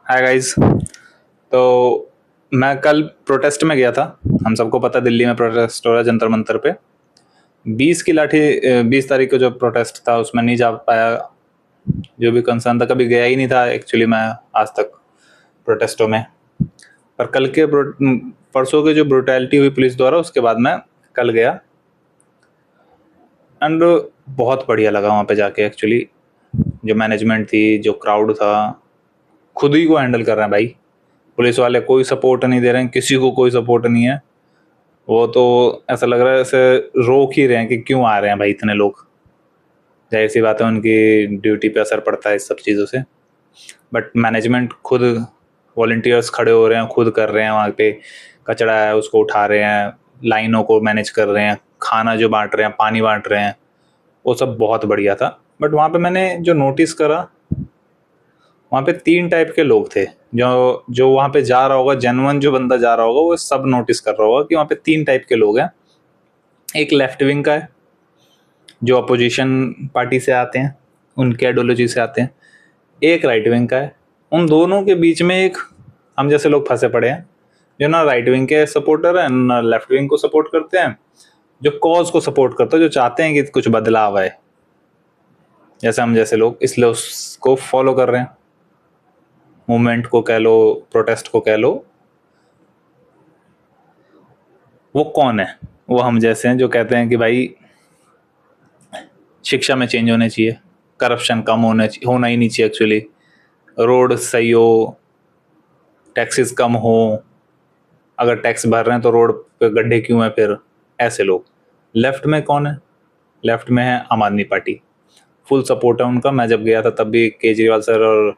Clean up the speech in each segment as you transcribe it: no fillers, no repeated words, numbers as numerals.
Hi guys. तो मैं कल प्रोटेस्ट में गया था। हम सबको पता दिल्ली में प्रोटेस्ट हो रहा है जंतर मंतर पे। 20 तारीख को जो प्रोटेस्ट था उसमें नहीं जा पाया। जो भी कंसर्न था, कभी गया ही नहीं था एक्चुअली मैं आज तक प्रोटेस्टों में। पर परसों की जो ब्रुटैलिटी हुई पुलिस द्वारा, उसके बाद मैं कल गया। एंड बहुत बढ़िया लगा वहाँ पे जाके एक्चुअली। जो मैनेजमेंट थी, जो क्राउड था, खुद ही को हैंडल कर रहे हैं भाई। पुलिस वाले कोई सपोर्ट नहीं दे रहे हैं, किसी को कोई सपोर्ट नहीं है। वो तो ऐसा लग रहा है जैसे रोक ही रहे हैं कि क्यों आ रहे हैं भाई इतने लोग। जाहिर सी बात है, उनकी ड्यूटी पे असर पड़ता है इस सब चीज़ों से। बट मैनेजमेंट खुद, वॉलंटियर्स खड़े हो रहे हैं, खुद कर रहे हैं। वहाँ पे कचरा है उसको उठा रहे हैं, लाइनों को मैनेज कर रहे हैं, खाना जो बांट रहे हैं, पानी बांट रहे हैं। वो सब बहुत बढ़िया था। बट वहाँ पे मैंने जो नोटिस करा, वहाँ पे 3 टाइप के लोग थे। जो जो वहाँ पे जा रहा होगा, जेन्युइन जो बंदा जा रहा होगा, वो सब नोटिस कर रहा होगा कि वहाँ पे 3 टाइप के लोग हैं। एक लेफ्ट विंग का है, जो अपोजिशन पार्टी से आते हैं, उनके आइडियोलॉजी से आते हैं। एक राइट विंग का है। उन दोनों के बीच में एक हम जैसे लोग फंसे पड़े हैं, जो ना राइट विंग के सपोर्टर हैं, ना लेफ्ट विंग को सपोर्ट करते हैं, जो कॉज को सपोर्ट करते हैं, जो चाहते हैं कि कुछ बदलाव आए, जैसे हम जैसे लोग, इसलिए उसको फॉलो कर रहे हैं। मूवमेंट को कह लो, प्रोटेस्ट को कह लो। वो कौन है? वो हम जैसे हैं, जो कहते हैं कि भाई शिक्षा में चेंज होने चाहिए, करप्शन कम होना ही नहीं चाहिए एक्चुअली, रोड सही हो, टैक्सेस कम हो, अगर टैक्स भर रहे हैं तो रोड पे गड्ढे क्यों हैं फिर, ऐसे लोग। लेफ्ट में कौन है? लेफ्ट में है आम आदमी पार्टी। फुल सपोर्ट है उनका। मैं जब गया था तब भी केजरीवाल सर और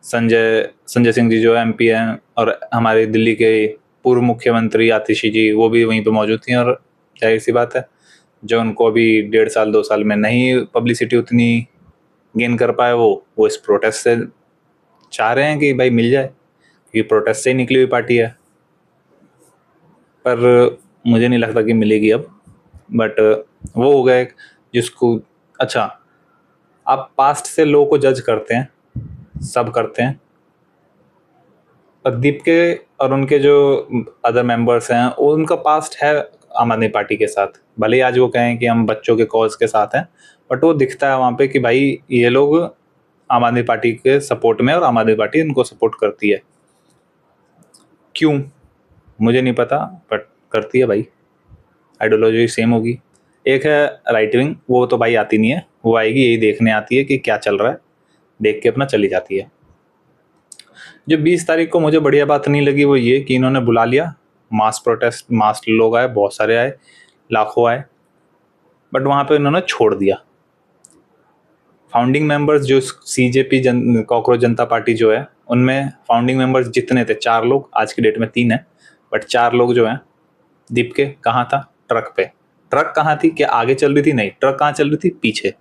संजय सिंह जी जो एमपी हैं, और हमारे दिल्ली के पूर्व मुख्यमंत्री आतिशी जी, वो भी वहीं पे मौजूद थी। और जाहिर सी बात है, जो उनको अभी 1.5 साल 2 साल में नहीं पब्लिसिटी उतनी गेन कर पाए, वो इस प्रोटेस्ट से चाह रहे हैं कि भाई मिल जाए, क्योंकि प्रोटेस्ट से ही निकली हुई पार्टी है। पर मुझे नहीं लगता कि मिलेगी अब। बट वो हो गया एक, जिसको अच्छा, आप पास्ट से लोगों को जज करते हैं, सब करते हैं। और दीप के और उनके जो अदर मेंबर्स हैं, उनका पास्ट है आम आदमी पार्टी के साथ। भले ही आज वो कहें कि हम बच्चों के कॉज के साथ हैं, बट वो दिखता है वहाँ पे कि भाई ये लोग आम आदमी पार्टी के सपोर्ट में, और आम आदमी पार्टी इनको सपोर्ट करती है। क्यों मुझे नहीं पता, बट करती है भाई। आइडियोलॉजी सेम होगी। एक है राइट विंग, वो तो भाई आती नहीं है, वो आएगी यही देखने आती है कि क्या चल रहा है, देख के अपना चली जाती है। जो 20 तारीख को मुझे बढ़िया बात नहीं लगी, वो ये कि इन्होंने बुला लिया मास प्रोटेस्ट, मास लोग आए, बहुत सारे आए, लाखों आए, बट वहाँ पे इन्होंने छोड़ दिया। फाउंडिंग मेंबर्स जो सीजेपी कॉकरोच जनता पार्टी जो है, उनमें फाउंडिंग मेंबर्स जितने थे 4 लोग, आज की डेट में 3 है, बट 4 लोग जो हैं, दीप के कहाँ था? ट्रक पे। ट्रक कहाँ थी? क्या आगे चल रही थी? नहीं, ट्रक कहाँ चल रही थी? पीछे।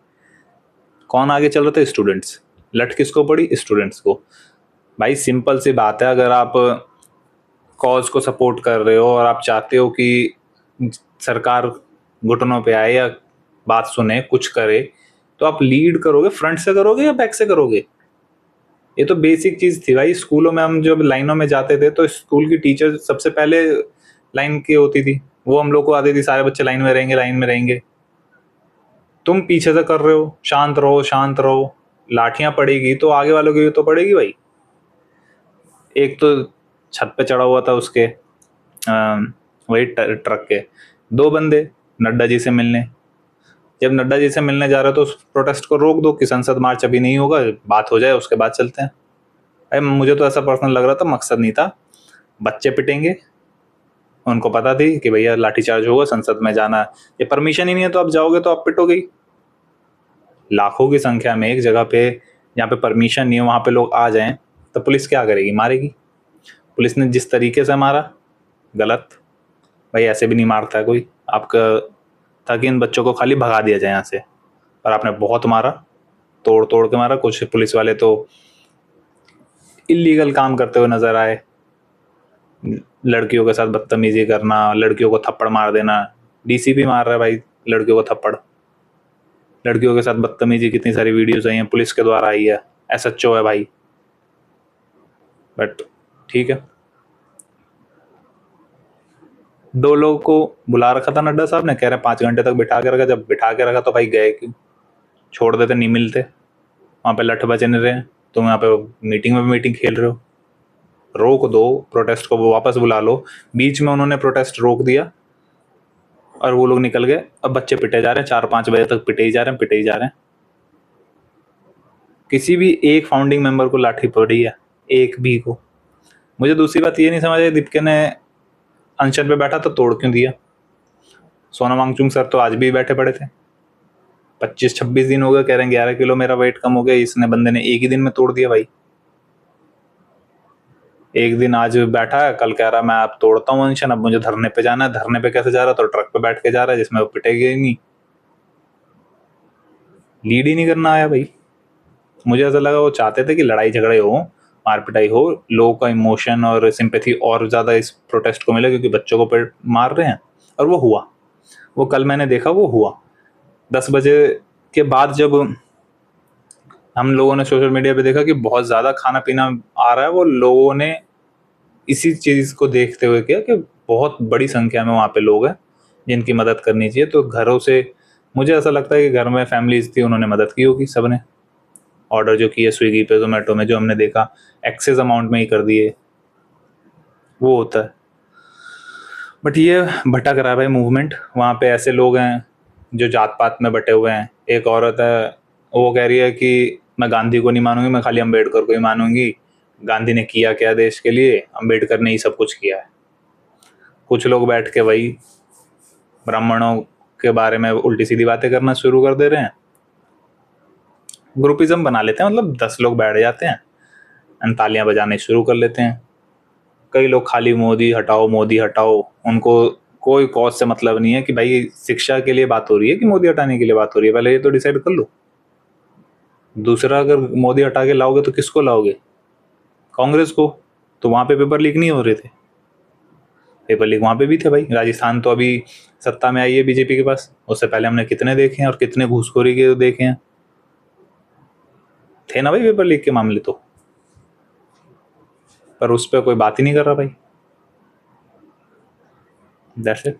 कौन आगे चल रहा था? स्टूडेंट्स। लट किसको पड़ी? स्टूडेंट्स को। भाई सिंपल सी बात है, अगर आप कॉज को सपोर्ट कर रहे हो और आप चाहते हो कि सरकार घुटनों पे आए या बात सुने, कुछ करे, तो आप लीड करोगे, फ्रंट से करोगे या बैक से करोगे? ये तो बेसिक चीज थी भाई। स्कूलों में हम जब लाइनों में जाते थे, तो स्कूल की टीचर सबसे पहले लाइन की होती थी, वो हम लोग को आती थी, सारे बच्चे लाइन में रहेंगे, लाइन में रहेंगे। तुम पीछे से कर रहे हो, शांत रहो, शांत रहो। लाठियां पड़ेगी तो आगे वालों की भी तो पड़ेगी भाई। एक तो छत पे चढ़ा हुआ था उसके, वही ट्रक के 2 बंदे नड्डा जी से मिलने। जब नड्डा जी से मिलने जा रहे हो तो उस प्रोटेस्ट को रोक दो कि संसद मार्च अभी नहीं होगा, बात हो जाए उसके बाद चलते हैं। भाई मुझे तो ऐसा पर्सनल लग रहा था, मकसद नहीं था। बच्चे पिटेंगे, उनको पता थी कि भैया लाठीचार्ज होगा, संसद में जाना, ये परमिशन ही नहीं है, तो आप जाओगे तो आप पिटोगे ही। लाखों की संख्या में एक जगह पे, जहाँ पे परमिशन नहीं है, वहाँ पे लोग आ जाएं, तो पुलिस क्या करेगी? मारेगी। पुलिस ने जिस तरीके से मारा, गलत। भाई ऐसे भी नहीं मारता है कोई आपका, ताकि इन बच्चों को खाली भगा दिया जाए यहाँ से। पर आपने बहुत मारा, तोड़ तोड़ के मारा। कुछ पुलिस वाले तो इलीगल काम करते हुए नजर आए, लड़कियों के साथ बदतमीजी करना, लड़कियों को थप्पड़ मार देना। डीसीपी मार रहा है भाई लड़कियों को थप्पड़। लड़कियों के साथ बदतमीजी कितनी सारी वीडियोस आई हैं, पुलिस के द्वारा आई है। एसएचओ है भाई। बट ठीक है। 2 लोगों को बुला रखा था नड्डा साहब ने, कह रहे 5 घंटे तक बिठा के रखा। जब बिठा के रखा तो भाई गए क्यों? छोड़ देते, नहीं मिलते। वहाँ पे लठ बचे नहीं रहे, तुम यहाँ पे मीटिंग में मीटिंग खेल रहे हो। रोक दो प्रोटेस्ट को, वो वापस बुला लो। बीच में उन्होंने प्रोटेस्ट रोक दिया और वो लोग निकल गए। अब बच्चे पिटे जा रहे हैं, 4-5 बजे तक पिटे ही जा रहे हैं, पिटे ही जा रहे हैं। किसी भी एक फाउंडिंग मेंबर को लाठी पड़ी है, एक भी को? मुझे दूसरी बात ये नहीं समझ आई, दीपके ने अनशन पे बैठा तो तोड़ क्यों दिया? सोनम वांगचुक सर तो आज भी बैठे पड़े थे। 25-26 दिन हो गए, कह रहे हैं 11 किलो मेरा वेट कम हो गया। इसने बंदे ने एक ही दिन में तोड़ दिया भाई। एक दिन आज बैठा है, कल कह रहा है मैं अब तोड़ता हूँ अनशन, अब मुझे धरने पे जाना है। धरने पे कैसे जा रहा है? तो ट्रक पे बैठ के जा रहा है, जिसमें वो पिटेगा ही नहीं। लीड ही नहीं करना आया भाई। मुझे ऐसा लगा वो चाहते थे कि लड़ाई झगड़े हो, मार पिटाई हो, लोगों का इमोशन और सिंपैथी और ज्यादा इस प्रोटेस्ट को मिले, क्योंकि बच्चों को मार रहे हैं। और वो हुआ, वो कल मैंने देखा, वो हुआ 10 बजे के बाद। जब हम लोगों ने सोशल मीडिया पे देखा कि बहुत ज्यादा खाना पीना आ रहा है, वो लोगों ने इसी चीज को देखते हुए किया कि बहुत बड़ी संख्या में वहाँ पे लोग हैं जिनकी मदद करनी चाहिए। तो घरों से मुझे ऐसा लगता है कि घर में फैमिलीज थी, उन्होंने मदद की होगी सबने। ऑर्डर जो किए स्विगी पे, जोमेटो में, जो हमने देखा एक्सेस अमाउंट में ही कर दिए, वो होता है। बट ये भटक रहा है भाई मूवमेंट। वहाँ पे ऐसे लोग हैं जो जात पात में बटे हुए हैं। एक औरत है, वो कह रही है कि मैं गांधी को नहीं मानूंगी, मैं खाली अम्बेडकर को ही मानूंगी। गांधी ने किया क्या देश के लिए? अम्बेडकर ने ही सब कुछ किया है। कुछ लोग बैठ के वही ब्राह्मणों के बारे में उल्टी सीधी बातें करना शुरू कर दे रहे हैं। ग्रुपिज्म बना लेते हैं, मतलब 10 लोग बैठ जाते हैं एंड तालियां बजाने शुरू कर लेते हैं। कई लोग खाली मोदी हटाओ मोदी हटाओ, उनको कोई कॉज से मतलब नहीं है कि भाई शिक्षा के लिए बात हो रही है कि मोदी हटाने के लिए बात हो रही है। पहले ये तो डिसाइड कर लो। दूसरा, अगर मोदी हटा के लाओगे तो किसको लाओगे? कांग्रेस को। तो वहां पे पेपर लीक नहीं हो रहे थे? पेपर लीक वहां पे भी थे भाई। राजस्थान तो अभी सत्ता में आई है बीजेपी के पास, उससे पहले हमने कितने देखे हैं और कितने घूसखोरी के देखे हैं। थे ना भाई पेपर लीक के मामले तो, पर उस पर कोई बात ही नहीं कर रहा भाई। That's it.